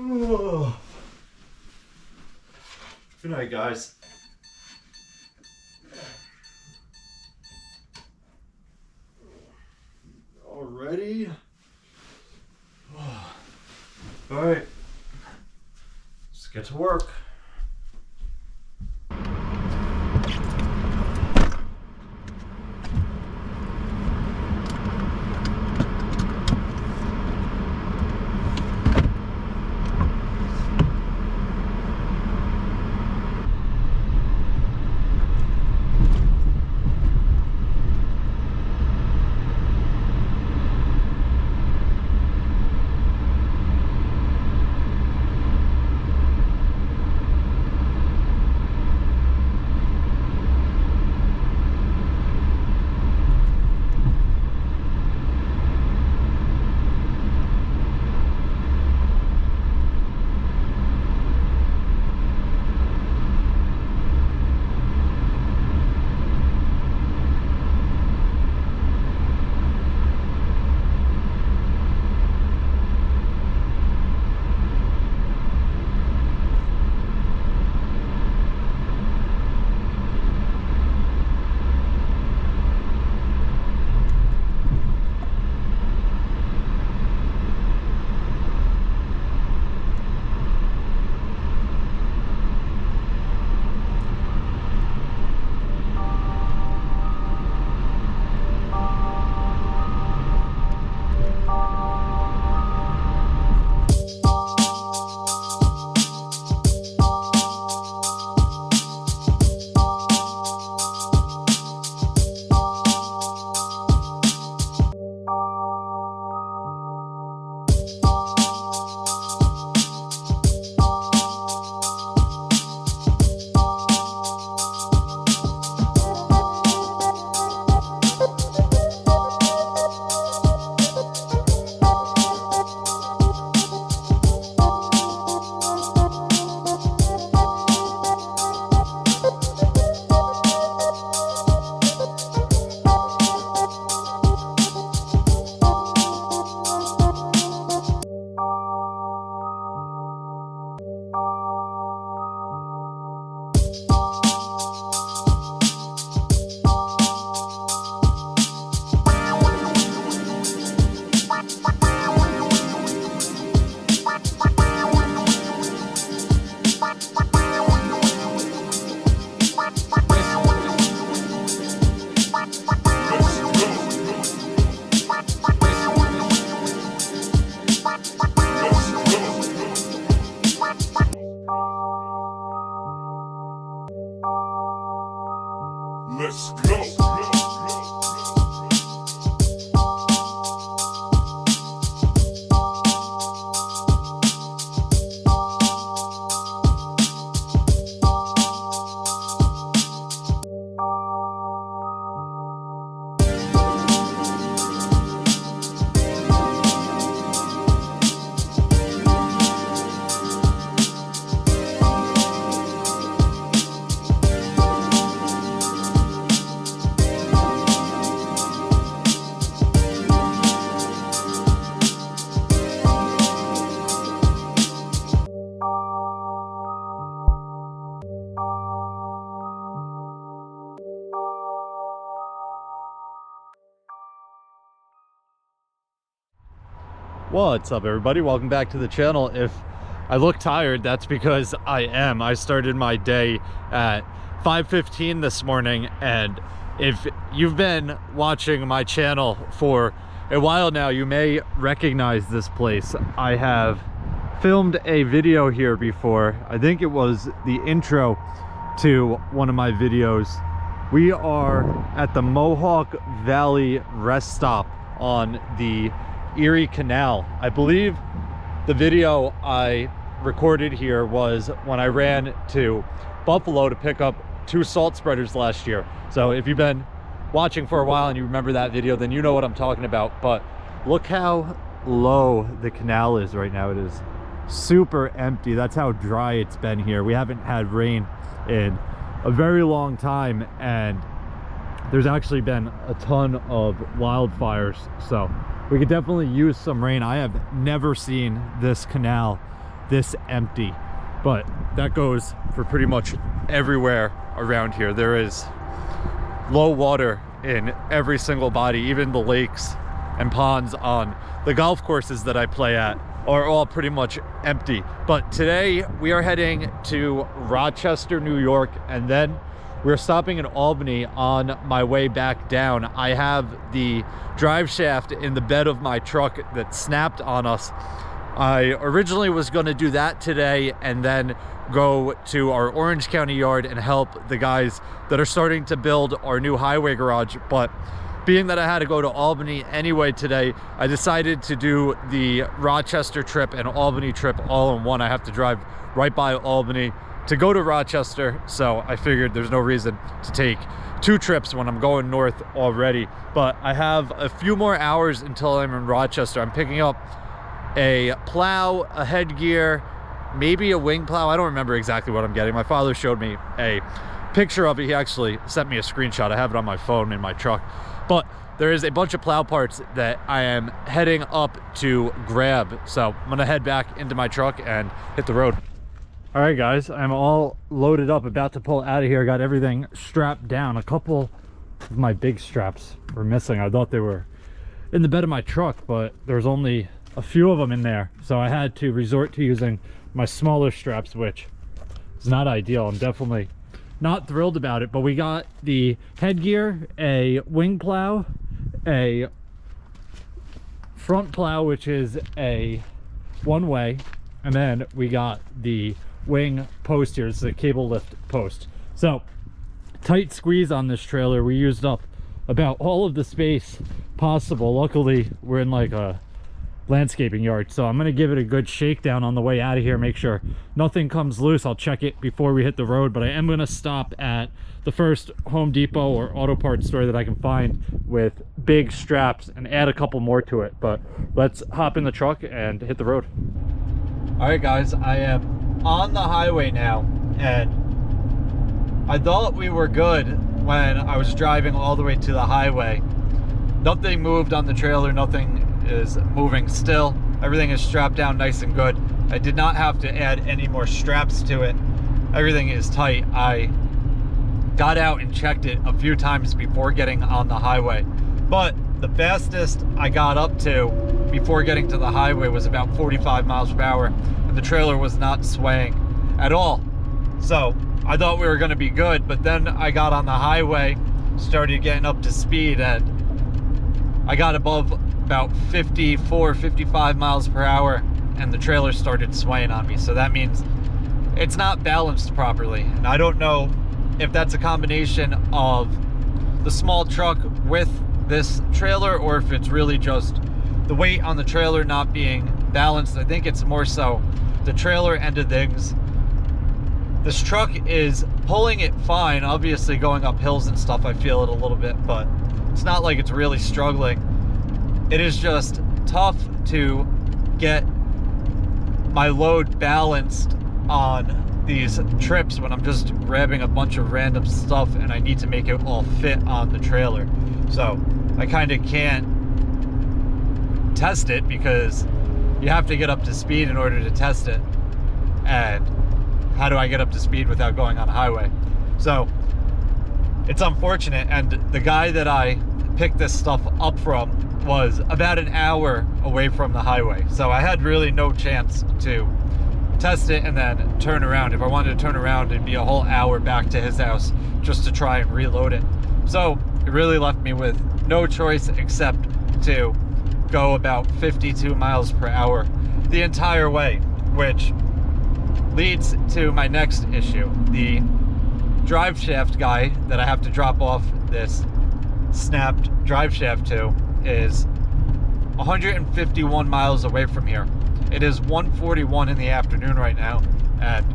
Good night, guys. Already? All right, let's get to work. Let's go. What's up, everybody? Welcome back to the channel. If I look tired, that's because I am. I started my day at 5:15 this morning, and if you've been watching my channel for a while now, you may recognize this place. I have filmed a video here before. I think it was the intro to one of my videos. We are at the Mohawk Valley rest stop on the Erie Canal. I believe the video I recorded here was when I ran to Buffalo to pick up 2 salt spreaders last year. So if you've been watching for a while and you remember that video, then you know what I'm talking about. But look how low the canal is right now. It is super empty. That's how dry it's been here. We haven't had rain in a very long time, and there's actually been a ton of wildfires, so we could definitely use some rain. I have never seen this canal this empty. But that goes for pretty much everywhere around here. There is low water in every single body, even the lakes and ponds on the golf courses that I play at are all pretty much empty. But today we are heading to Rochester, New York, and then we're stopping in Albany on my way back down. I have the drive shaft in the bed of my truck that snapped on us. I originally was going to do that today and then go to our Orange County yard and help the guys that are starting to build our new highway garage. But being that I had to go to Albany anyway today, I decided to do the Rochester trip and Albany trip all in one. I have to drive right by Albany to go to Rochester, so I figured there's no reason to take two trips when I'm going north already. But I have a few more hours until I'm in Rochester. I'm picking up a plow, a headgear, maybe a wing plow. I don't remember exactly what I'm getting. My father showed me a picture of it. He actually sent me a screenshot. I have it on my phone in my truck. But there is a bunch of plow parts that I am heading up to grab. So I'm gonna head back into my truck and hit the road. All right, guys, I'm all loaded up, about to pull out of here. Got everything strapped down. A couple of my big straps were missing. I thought they were in the bed of my truck, but there's only a few of them in there. So I had to resort to using my smaller straps, which is not ideal. I'm definitely not thrilled about it, but we got the headgear, a wing plow, a front plow, which is a one-way, and then we got the wing post here. This is a cable lift post. So tight squeeze on this trailer. We used up about all of the space possible. Luckily we're in like a landscaping yard, so I'm gonna give it a good shakedown on the way out of here, make sure nothing comes loose. I'll check it before we hit the road, but I am gonna stop at the first Home Depot or auto parts store that I can find with big straps and add a couple more to it. But let's hop in the truck and hit the road. All right, guys, I am on the highway now, and I thought we were good when I was driving all the way to the highway. Nothing moved on the trailer, nothing is moving still. Everything is strapped down nice and good. I did not have to add any more straps to it. Everything is tight. I got out and checked it a few times before getting on the highway, but the fastest I got up to before getting to the highway was about 45 miles per hour, and the trailer was not swaying at all. So I thought we were going to be good, but then I got on the highway, started getting up to speed, and I got above about 54, 55 miles per hour, and the trailer started swaying on me. So that means it's not balanced properly. And I don't know if that's a combination of the small truck with this trailer, or if it's really just the weight on the trailer not being balanced. I think it's more so the trailer end of things. This truck is pulling it fine. Obviously going up hills and stuff, I feel it a little bit, but it's not like it's really struggling. It is just tough to get my load balanced on these trips when I'm just grabbing a bunch of random stuff and I need to make it all fit on the trailer. So I kind of can't test it because you have to get up to speed in order to test it. And how do I get up to speed without going on a highway? So it's unfortunate. And the guy that I picked this stuff up from was about an hour away from the highway. So I had really no chance to test it and then turn around. If I wanted to turn around, it'd be a whole hour back to his house just to try and reload it. So it really left me with no choice except to go about 52 miles per hour the entire way, which leads to my next issue. The drive shaft guy that I have to drop off this snapped drive shaft to is 151 miles away from here. It is 1:41 in the afternoon right now, and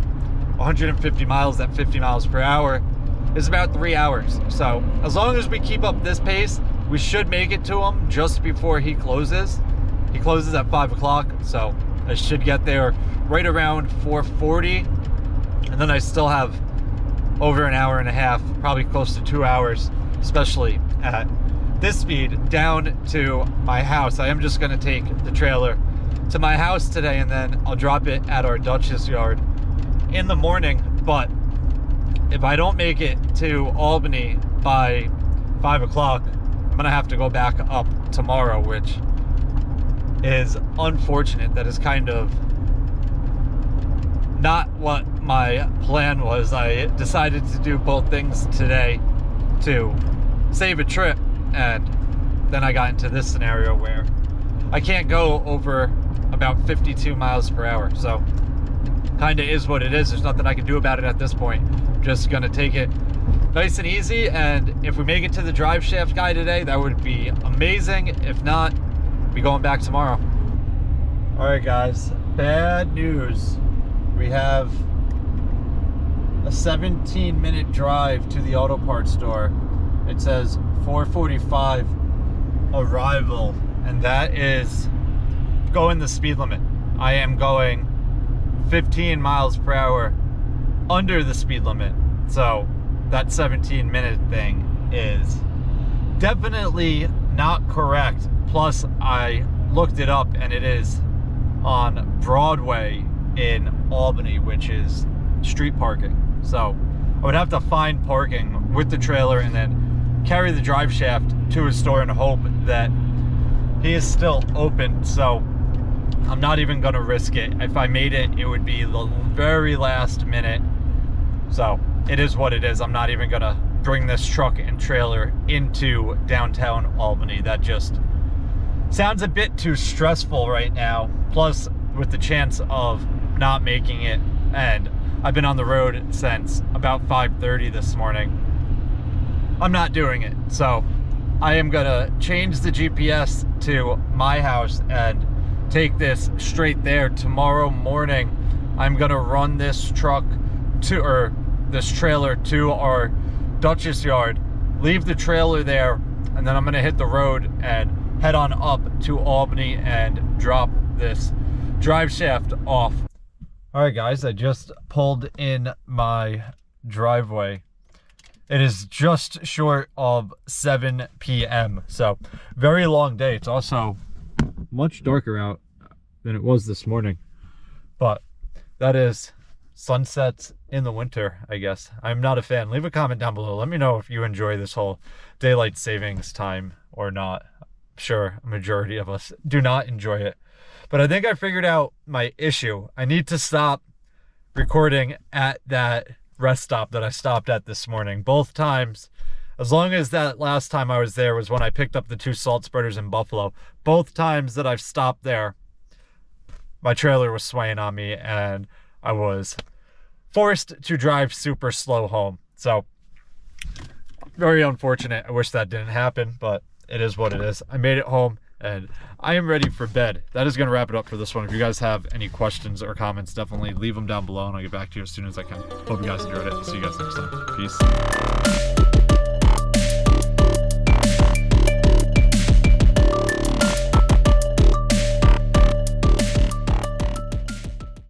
150 miles at 50 miles per hour is about 3 hours. So as long as we keep up this pace, we should make it to him just before he closes. He closes at 5 o'clock, so I should get there right around 4:40, and then I still have over an hour and a half, probably close to 2 hours, especially at this speed, down to my house. I am just going to take the trailer to my house today, and then I'll drop it at our Dutchess yard in the morning. But if I don't make it to Albany by 5 o'clock, I'm gonna have to go back up tomorrow, which is unfortunate. That is kind of not what my plan was. I decided to do both things today to save a trip, and then I got into this scenario where I can't go over about 52 miles per hour. So kind of is what it is. There's nothing I can do about it at this point. I'm just gonna take it nice and easy, and if we make it to the drive shaft guy today, that would be amazing. If not, we'll be going back tomorrow. All right, guys, bad news. We have a 17-minute drive to the auto parts store. It says 4:45 arrival, and that is going the speed limit. I am going 15 miles per hour under the speed limit. So that 17-minute thing is definitely not correct. Plus, I looked it up, and it is on Broadway in Albany, which is street parking. So I would have to find parking with the trailer and then carry the drive shaft to his store and hope that he is still open. So I'm not even gonna risk it. If I made it, it would be the very last minute. So it is what it is. I'm not even gonna bring this truck and trailer into downtown Albany. That just sounds a bit too stressful right now. Plus, with the chance of not making it, and I've been on the road since about 5:30 this morning, I'm not doing it. So I am gonna change the GPS to my house and take this straight there. Tomorrow morning, I'm gonna run this truck to, or this trailer to our Dutchess yard, leave the trailer there, and then I'm gonna hit the road and head on up to Albany and drop this drive shaft off. All right, guys, I just pulled in my driveway. It is just short of 7 p.m. So very long day. It's also much darker out than it was this morning, but that is sunsets in the winter, I guess. I'm not a fan. Leave a comment down below. Let me know if you enjoy this whole daylight savings time or not. I'm sure a majority of us do not enjoy it, but I think I figured out my issue. I need to stop recording at that rest stop that I stopped at this morning. Both times, as long as that last time I was there was when I picked up the 2 salt spreaders in Buffalo. Both times that I've stopped there, my trailer was swaying on me and I was forced to drive super slow home. So very unfortunate. I wish that didn't happen, but it is what it is. I made it home and I am ready for bed. That is going to wrap it up for this one. If you guys have any questions or comments, definitely leave them down below and I'll get back to you as soon as I can. Hope you guys enjoyed it. See you guys next time. Peace.